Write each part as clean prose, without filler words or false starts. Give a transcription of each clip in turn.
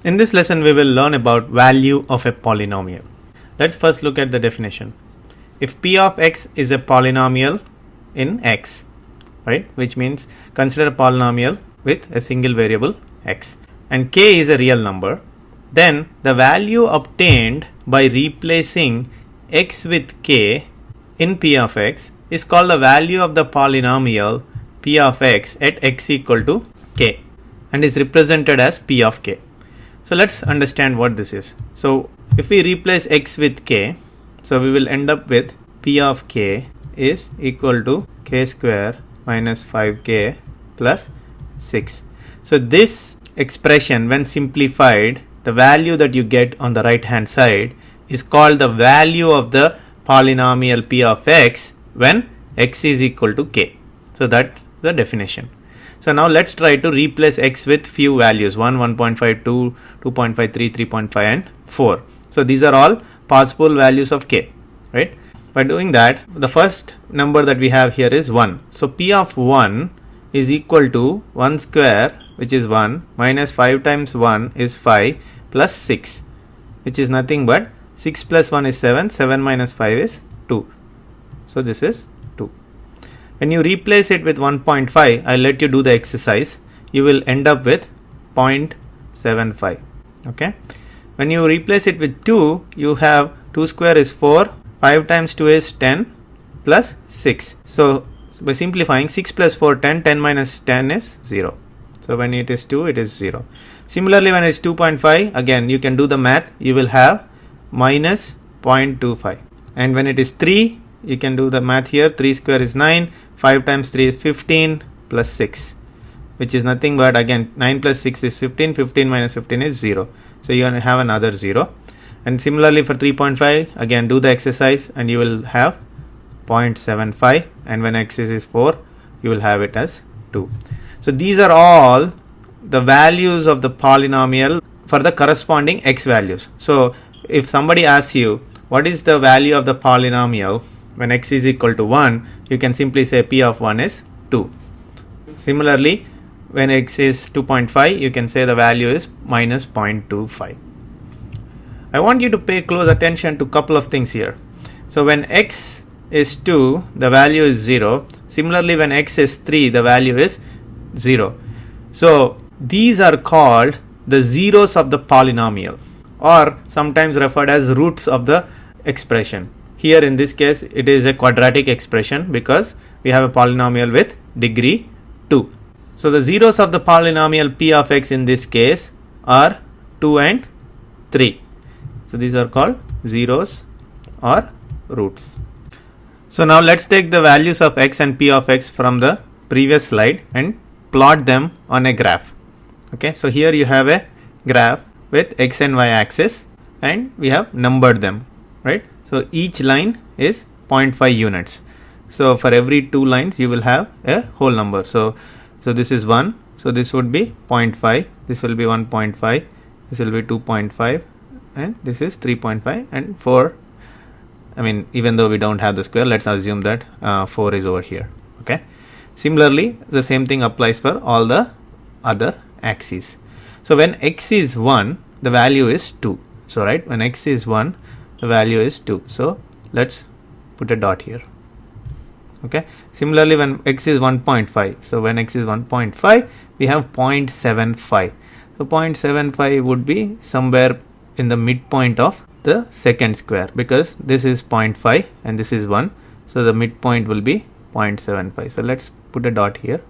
In this lesson, we will learn about value of a polynomial. Let's first look at the definition. If p of x is a polynomial in x, right, which means consider a polynomial with a single variable x, and k is a real number, then the value obtained by replacing x with k in p of x is called the value of the polynomial p of x at x equal to k and is represented as p of k. So let's understand what this is. So if we replace x with k, so we will end up with p of k is equal to k square minus 5k plus 6. So this expression, when simplified, the value that you get on the right hand side is called the value of the polynomial p of x when x is equal to k. So that's the definition. So now let's try to replace x with few values 1, 1.5, 2, 2.5, 3, 3.5 and 4. So these are all possible values of k, right? By doing that, the first number that we have here is 1. So p of 1 is equal to 1 square, which is 1, minus 5 times 1 is 5 plus 6, which is nothing but 6 plus 1 is 7, 7 minus 5 is 2. So this is 2. When you replace it with 1.5, I'll let you do the exercise. You will end up with 0.75. Okay. When you replace it with 2, you have 2 square is 4, 5 times 2 is 10 plus 6. So by simplifying, 6 plus 4, 10, 10 minus 10 is 0. So when it is 2, it is 0. Similarly, when it's 2.5, again you can do the math. You will have minus 0.25. And when it is 3, you can do the math here. 3 square is 9, 5 times 3 is 15 plus 6, which is nothing but again 9 plus 6 is 15, 15 minus 15 is 0. So you have another 0. And similarly for 3.5, again do the exercise and you will have 0.75, and when x is 4, you will have it as 2. So these are all the values of the polynomial for the corresponding x values. So if somebody asks you what is the value of the polynomial when x is equal to 1, you can simply say p of 1 is 2. Similarly, when x is 2.5, you can say the value is minus 0.25. I want you to pay close attention to a couple of things here. So when x is 2, the value is 0. Similarly, when x is 3, the value is 0. So these are called the zeros of the polynomial, or sometimes referred as roots of the expression. Here in this case, it is a quadratic expression because we have a polynomial with degree 2. So the zeros of the polynomial p of x in this case are 2 and 3. So these are called zeros or roots. So now let's take the values of x and p of x from the previous slide and plot them on a graph. Okay, so here you have a graph with x and y axis and we have numbered them, right? So each line is 0.5 units. So for every 2 lines you will have a whole number. So this is 1. So this would be 0.5. This will be 1.5. This will be 2.5. And this is 3.5 and 4. I mean, even though we don't have the square, let's assume that 4 is over here. Okay. Similarly, the same thing applies for all the other axes. So when x is 1, the value is 2. So right, when x is 1, the value is 2. So let's put a dot here. Okay. Similarly, when x is 1.5, so when x is 1.5, we have 0.75. So 0.75 would be somewhere in the midpoint of the second square, because this is 0.5 and this is 1. So the midpoint will be 0.75. So let's put a dot here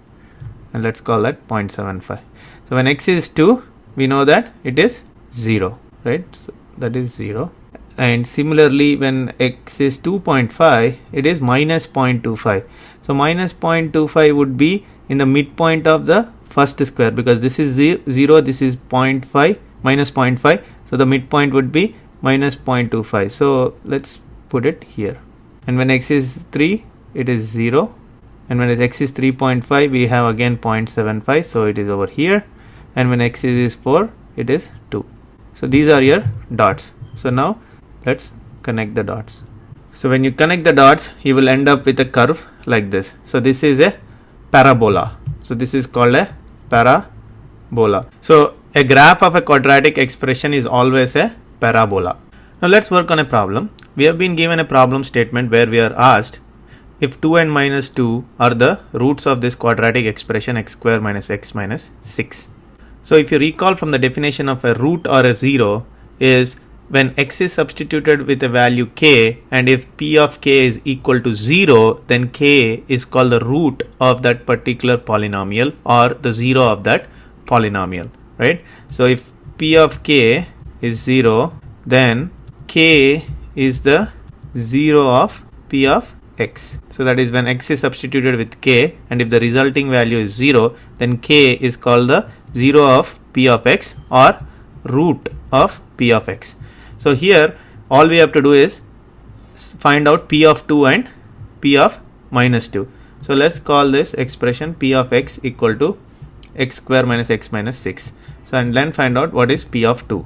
and let's call that 0.75. So when x is 2, we know that it is 0, right? So that is 0. And similarly, when x is 2.5, it is minus 0.25. So minus 0.25 would be in the midpoint of the first square, because this is 0, this is 0.5, minus 0.5. So the midpoint would be minus 0.25. So let's put it here. And when x is 3, it is 0. And when x is 3.5, we have again 0.75. So it is over here. And when x is 4, it is 2. So these are your dots. So now let's connect the dots. So when you connect the dots, you will end up with a curve like this. So this is a parabola. So this is called a parabola. So A graph of a quadratic expression is always a parabola. Now let's work on a problem. We have been given a problem statement where we are asked if 2n minus 2 are the roots of this quadratic expression x square minus x minus 6. So if you recall from the definition of a root or a 0 is when x is substituted with a value k, and if p of k is equal to 0, then k is called the root of that particular polynomial or the 0 of that polynomial, right? So if p of k is 0, then k is the 0 of p of x. So that is when x is substituted with k, and if the resulting value is 0, then k is called the 0 of p of x or root of p of x. So here all we have to do is find out p of 2 and p of minus 2. So let's call this expression p of x equal to x square minus x minus 6. So and then find out what is p of 2.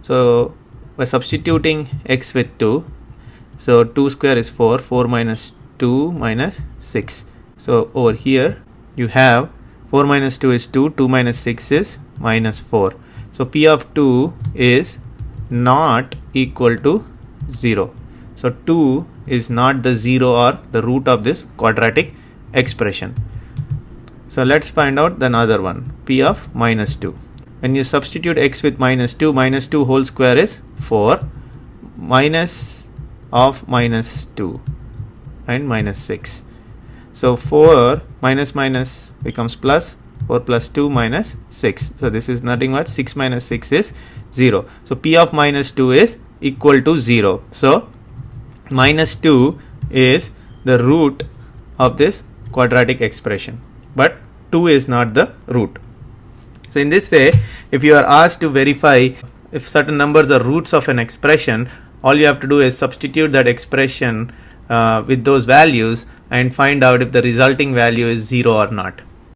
So by substituting x with 2, so 2 square is 4, 4 minus 2 minus 6. So over here you have 4 minus 2 is 2, 2 minus 6 is minus 4. So p of 2 is not equal to 0. So 2 is not the 0 or the root of this quadratic expression. So let's find out the another one, p of minus 2. When you substitute x with minus 2 whole square is 4, minus of minus 2 and minus 6. So 4 minus minus becomes plus, 4 plus 2 minus 6. So this is nothing but 6 minus 6 is 0. So p of minus 2 is equal to 0. So minus 2 is the root of this quadratic expression, but 2 is not the root. So in this way, if you are asked to verify if certain numbers are roots of an expression, all you have to do is substitute that expression with those values and find out if the resulting value is 0 or not.